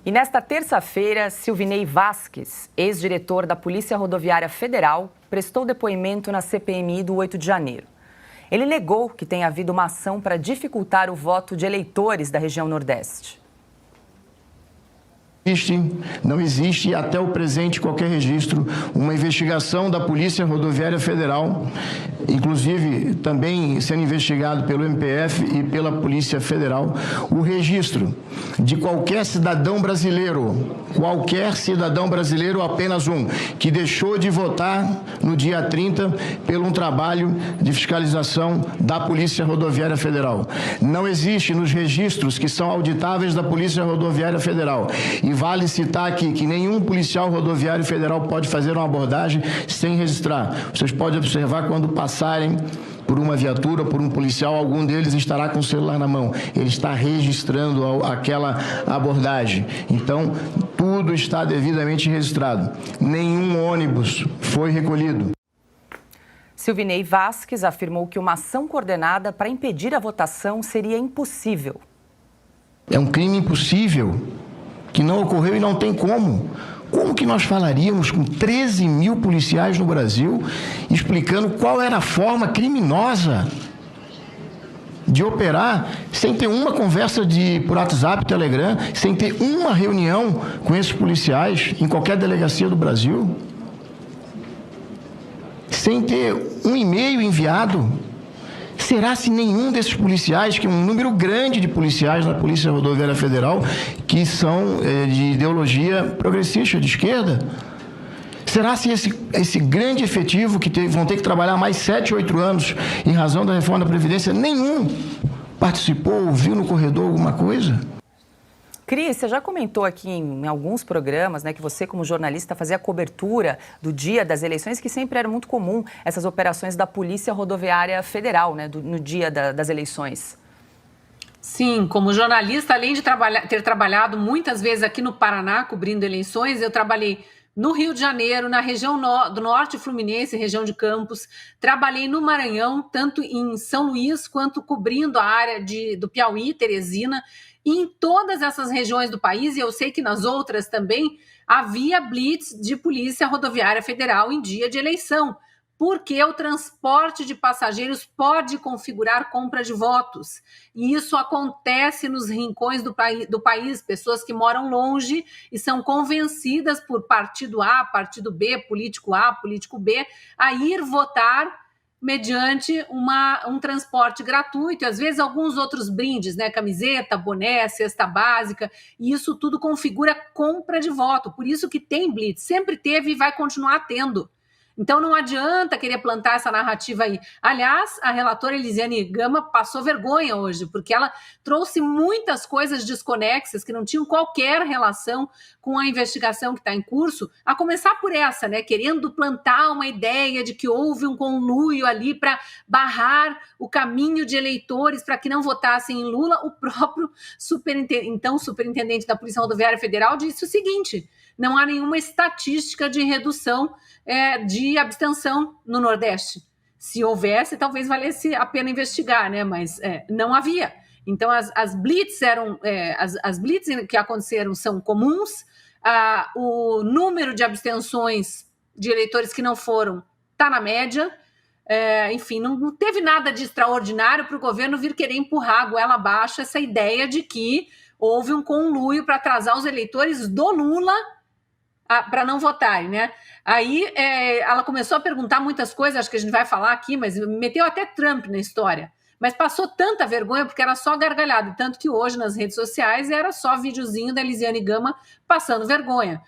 E nesta terça-feira, Silvinei Vasques, ex-diretor da Polícia Rodoviária Federal, prestou depoimento na CPMI do 8 de janeiro. Ele negou que tenha havido uma ação para dificultar o voto de eleitores da região Nordeste. Não existe até o presente qualquer registro, uma investigação da Polícia Rodoviária Federal, inclusive também sendo investigado pelo MPF e pela Polícia Federal, o registro de qualquer cidadão brasileiro, apenas um, que deixou de votar no dia 30 pelo um trabalho de fiscalização da Polícia Rodoviária Federal. Não existe nos registros que são auditáveis da Polícia Rodoviária Federal. E vale citar aqui que nenhum policial rodoviário federal pode fazer uma abordagem sem registrar. Vocês podem observar quando passarem por uma viatura, por um policial, algum deles estará com o celular na mão. Ele está registrando aquela abordagem. Então, tudo está devidamente registrado. Nenhum ônibus foi recolhido. Silvinei Vasques afirmou que uma ação coordenada para impedir a votação seria impossível. É um crime impossível, que não ocorreu e não tem como. Como que nós falaríamos com 13 mil policiais no Brasil explicando qual era a forma criminosa de operar sem ter uma conversa por WhatsApp, Telegram, sem ter uma reunião com esses policiais em qualquer delegacia do Brasil, sem ter um e-mail enviado? Será se nenhum desses policiais, que é um número grande de policiais na Polícia Rodoviária Federal, que são de ideologia progressista, de esquerda, será se esse grande efetivo, que vão ter que trabalhar mais 7, 8 anos em razão da reforma da Previdência, nenhum participou, ouviu no corredor alguma coisa? Cris, você já comentou aqui em alguns programas, né, que você, como jornalista, fazia a cobertura do dia das eleições, que sempre era muito comum essas operações da Polícia Rodoviária Federal, né, no dia das eleições. Sim, como jornalista, além de ter trabalhado muitas vezes aqui no Paraná, cobrindo eleições, eu trabalhei no Rio de Janeiro, na região do Norte Fluminense, região de Campos. Trabalhei no Maranhão, tanto em São Luís, quanto cobrindo a área do Piauí, Teresina. E em todas essas regiões do país, e eu sei que nas outras também, havia blitz de Polícia Rodoviária Federal em dia de eleição, porque o transporte de passageiros pode configurar compra de votos. E isso acontece nos rincões do país, pessoas que moram longe e são convencidas por partido A, partido B, político A, político B, a ir votar mediante um transporte gratuito, e às vezes alguns outros brindes, né? Camiseta, boné, cesta básica, e isso tudo configura compra de voto. Por isso que tem blitz, sempre teve e vai continuar tendo. Então não adianta querer plantar essa narrativa aí. Aliás, a relatora Elisiane Gama passou vergonha hoje, porque ela trouxe muitas coisas desconexas que não tinham qualquer relação com a investigação que está em curso, a começar por essa, né? Querendo plantar uma ideia de que houve um conluio ali para barrar o caminho de eleitores para que não votassem em Lula. O próprio superintendente da Polícia Rodoviária Federal disse o seguinte: não há nenhuma estatística de redução de abstenção no Nordeste. Se houvesse, talvez valesse a pena investigar, né? Mas não havia. Então, as blitz as blitz que aconteceram são comuns. O número de abstenções de eleitores que não foram está na média. Enfim, não teve nada de extraordinário para o governo vir querer empurrar a goela abaixo essa ideia de que houve um conluio para atrasar os eleitores do Lula para não votarem, né? Aí ela começou a perguntar muitas coisas, acho que a gente vai falar aqui, mas meteu até Trump na história. Mas passou tanta vergonha porque era só gargalhada, tanto que hoje nas redes sociais era só videozinho da Elisiane Gama passando vergonha.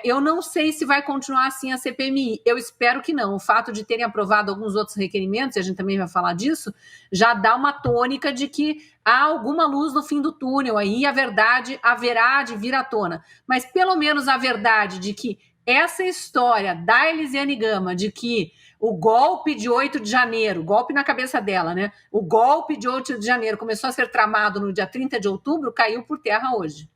Eu não sei se vai continuar assim a CPMI, eu espero que não. O fato de terem aprovado alguns outros requerimentos, e a gente também vai falar disso, já dá uma tônica de que há alguma luz no fim do túnel aí, a verdade haverá de vir à tona. Mas pelo menos a verdade de que essa história da Elisiane Gama, de que o golpe de 8 de janeiro, golpe na cabeça dela, né? O golpe de 8 de janeiro começou a ser tramado no dia 30 de outubro, caiu por terra hoje.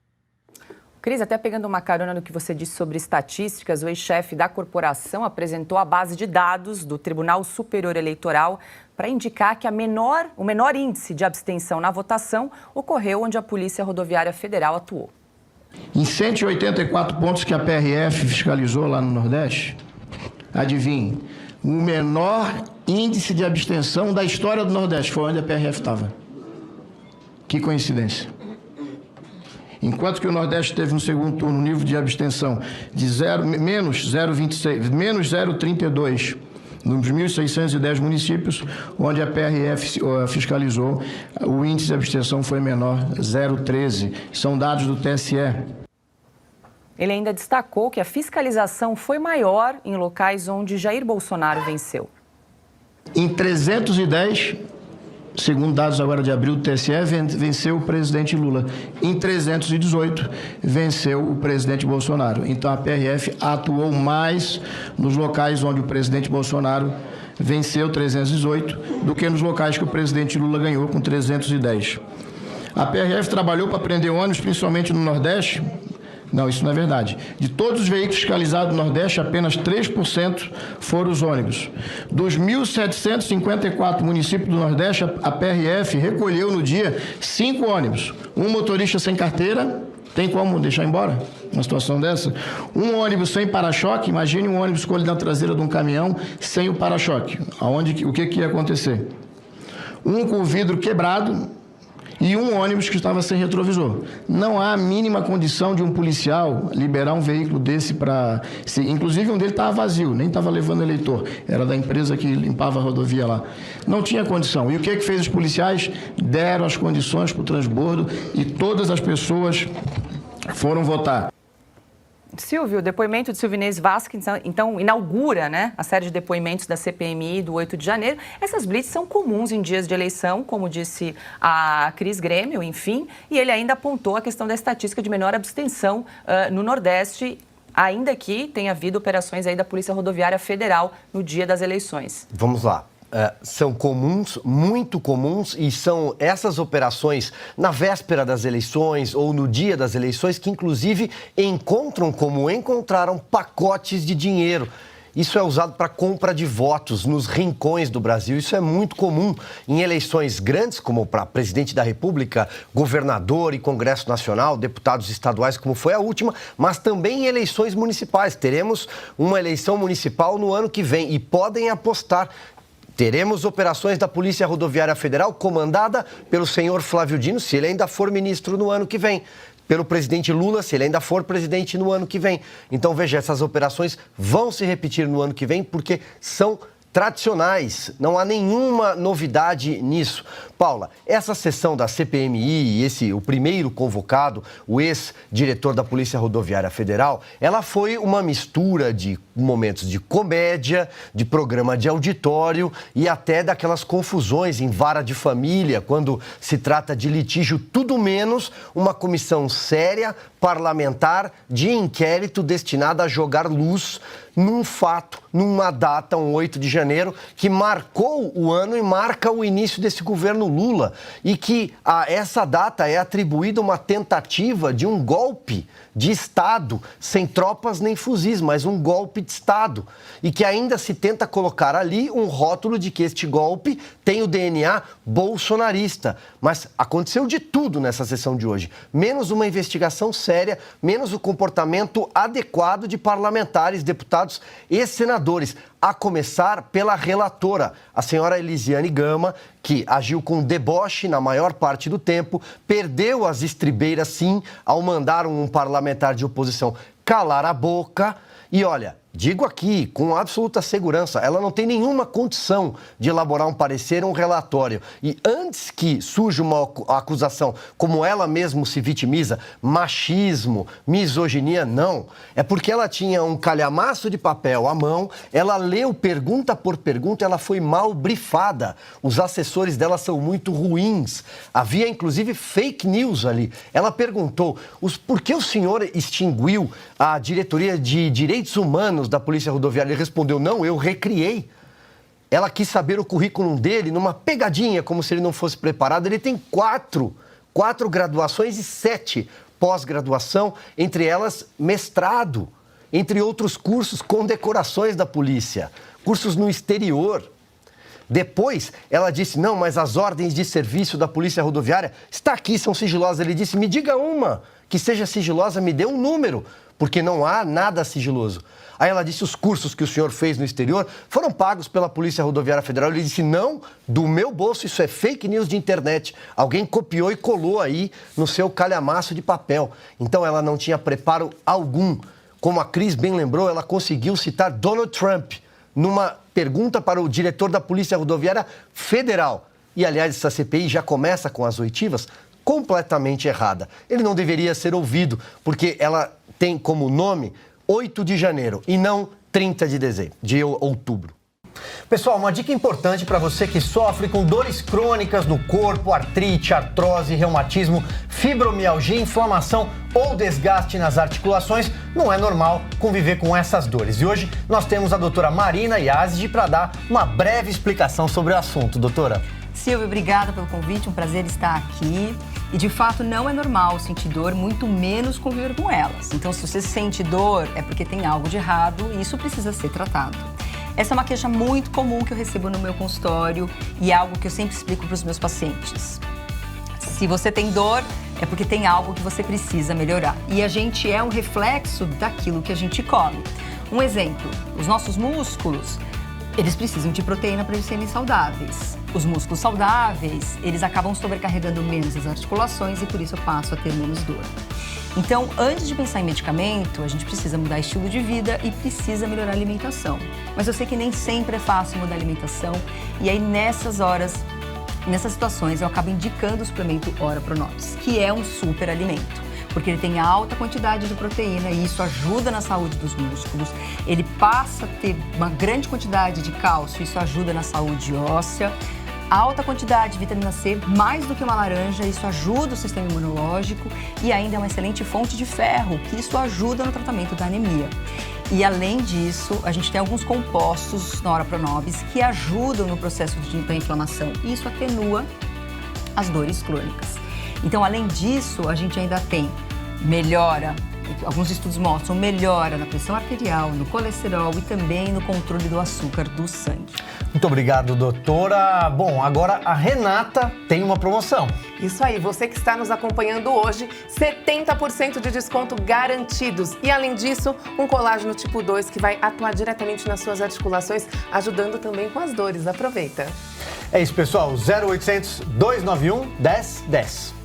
Cris, até pegando uma carona no que você disse sobre estatísticas, o ex-chefe da corporação apresentou a base de dados do Tribunal Superior Eleitoral para indicar que o menor índice de abstenção na votação ocorreu onde a Polícia Rodoviária Federal atuou. Em 184 pontos que a PRF fiscalizou lá no Nordeste, adivinhe, o menor índice de abstenção da história do Nordeste foi onde a PRF estava. Que coincidência. Enquanto que o Nordeste teve no segundo turno um nível de abstenção de menos 0,32 nos 1.610 municípios, onde a PRF fiscalizou, o índice de abstenção foi menor, 0,13. São dados do TSE. Ele ainda destacou que a fiscalização foi maior em locais onde Jair Bolsonaro venceu. Em 310, segundo dados agora de abril do TSE, venceu o presidente Lula. Em 318, venceu o presidente Bolsonaro. Então, a PRF atuou mais nos locais onde o presidente Bolsonaro venceu, 318, do que nos locais que o presidente Lula ganhou, com 310. A PRF trabalhou para prender ônibus, principalmente no Nordeste. Não, isso não é verdade. De todos os veículos fiscalizados no Nordeste, apenas 3% foram os ônibus. Dos 1.754 municípios do Nordeste, a PRF recolheu no dia 5 ônibus. Um motorista sem carteira, tem como deixar embora uma situação dessa? Um ônibus sem para-choque, imagine um ônibus com ele na traseira de um caminhão sem o para-choque. O que ia acontecer? Um com o vidro quebrado, e um ônibus que estava sem retrovisor. Não há a mínima condição de um policial liberar um veículo desse para... Inclusive, um dele estava vazio, nem estava levando eleitor. Era da empresa que limpava a rodovia lá. Não tinha condição. E o que fez os policiais? Deram as condições para o transbordo e todas as pessoas foram votar. Silvio, o depoimento de Silvinei Vasquez, então, inaugura, né, a série de depoimentos da CPMI do 8 de janeiro. Essas blitz são comuns em dias de eleição, como disse a Cris Grêmio, enfim, e ele ainda apontou a questão da estatística de menor abstenção no Nordeste, ainda que tenha havido operações aí da Polícia Rodoviária Federal no dia das eleições. Vamos lá. São comuns, muito comuns, e são essas operações na véspera das eleições ou no dia das eleições que, inclusive, encontraram pacotes de dinheiro. Isso é usado para compra de votos nos rincões do Brasil. Isso é muito comum em eleições grandes, como para presidente da República, governador e Congresso Nacional, deputados estaduais, como foi a última, mas também em eleições municipais. Teremos uma eleição municipal no ano que vem e podem apostar. Teremos operações da Polícia Rodoviária Federal comandada pelo senhor Flávio Dino, se ele ainda for ministro no ano que vem. Pelo presidente Lula, se ele ainda for presidente no ano que vem. Então, veja, essas operações vão se repetir no ano que vem porque são tradicionais. Não há nenhuma novidade nisso. Paula, essa sessão da CPMI, o primeiro convocado, o ex-diretor da Polícia Rodoviária Federal, ela foi uma mistura de momentos de comédia, de programa de auditório e até daquelas confusões em vara de família, quando se trata de litígio, tudo menos uma comissão séria, parlamentar, de inquérito destinada a jogar luz num fato, numa data, um 8 de janeiro, que marcou o ano e marca o início desse governo Lula, e que a essa data é atribuída uma tentativa de um golpe de Estado, sem tropas nem fuzis, mas um golpe de Estado, e que ainda se tenta colocar ali um rótulo de que este golpe tem o DNA bolsonarista. Mas aconteceu de tudo nessa sessão de hoje, menos uma investigação séria, menos o comportamento adequado de parlamentares, deputados e senadores, a começar pela relatora, a senhora Elisiane Gama, que agiu com deboche na maior parte do tempo, perdeu as estribeiras, sim, ao mandar um parlamentar de oposição calar a boca. E olha, digo aqui com absoluta segurança, ela não tem nenhuma condição de elaborar um parecer, um relatório. E antes que surja uma acusação, como ela mesmo se vitimiza, machismo, misoginia, não. É porque ela tinha um calhamaço de papel à mão, ela leu pergunta por pergunta, ela foi mal brifada. Os assessores dela são muito ruins. Havia, inclusive, fake news ali. Ela perguntou, por que o senhor extinguiu a diretoria de direitos humanos da Polícia Rodoviária? Ele respondeu, não, eu recriei. Ela quis saber o currículo dele numa pegadinha, como se ele não fosse preparado. Ele tem quatro graduações e 7 pós-graduação, entre elas mestrado, entre outros cursos, condecorações da polícia, cursos no exterior. Depois, ela disse, não, mas as ordens de serviço da Polícia Rodoviária está aqui, são sigilosas. Ele disse, me diga uma que seja sigilosa, me dê um número, porque não há nada sigiloso. Aí ela disse, os cursos que o senhor fez no exterior foram pagos pela Polícia Rodoviária Federal. Ele disse, não, do meu bolso, isso é fake news de internet. Alguém copiou e colou aí no seu calhamaço de papel. Então ela não tinha preparo algum. Como a Cris bem lembrou, ela conseguiu citar Donald Trump numa pergunta para o diretor da Polícia Rodoviária Federal. E, aliás, essa CPI já começa com as oitivas completamente errada. Ele não deveria ser ouvido, porque ela tem como nome 8 de janeiro e não 30 de outubro. Pessoal, uma dica importante para você que sofre com dores crônicas no corpo, artrite, artrose, reumatismo, fibromialgia, inflamação ou desgaste nas articulações, não é normal conviver com essas dores. E hoje nós temos a doutora Marina Yazdi para dar uma breve explicação sobre o assunto. Doutora. Silvia, obrigada pelo convite, um prazer estar aqui. E de fato não é normal sentir dor, muito menos conviver com elas. Então se você sente dor é porque tem algo de errado e isso precisa ser tratado. Essa é uma queixa muito comum que eu recebo no meu consultório e é algo que eu sempre explico para os meus pacientes. Se você tem dor, é porque tem algo que você precisa melhorar. E a gente é um reflexo daquilo que a gente come. Um exemplo, os nossos músculos, eles precisam de proteína para eles serem saudáveis. Os músculos saudáveis, eles acabam sobrecarregando menos as articulações e por isso eu passo a ter menos dor. Então, antes de pensar em medicamento, a gente precisa mudar estilo de vida e precisa melhorar a alimentação. Mas eu sei que nem sempre é fácil mudar a alimentação e aí nessas horas, nessas situações, eu acabo indicando o suplemento Ora Pronobis, que é um super alimento. Porque ele tem alta quantidade de proteína e isso ajuda na saúde dos músculos. Ele passa a ter uma grande quantidade de cálcio, isso ajuda na saúde óssea. Alta quantidade de vitamina C, mais do que uma laranja, isso ajuda o sistema imunológico e ainda é uma excelente fonte de ferro, que isso ajuda no tratamento da anemia. E além disso, a gente tem alguns compostos na Ora Pronobis que ajudam no processo da inflamação e isso atenua as dores crônicas. Então, além disso, a gente ainda tem melhora, alguns estudos mostram melhora na pressão arterial, no colesterol e também no controle do açúcar do sangue. Muito obrigado, doutora. Bom, agora a Renata tem uma promoção. Isso aí, você que está nos acompanhando hoje, 70% de desconto garantidos. E além disso, um colágeno tipo 2 que vai atuar diretamente nas suas articulações, ajudando também com as dores. Aproveita. É isso, pessoal. 0800 291 1010.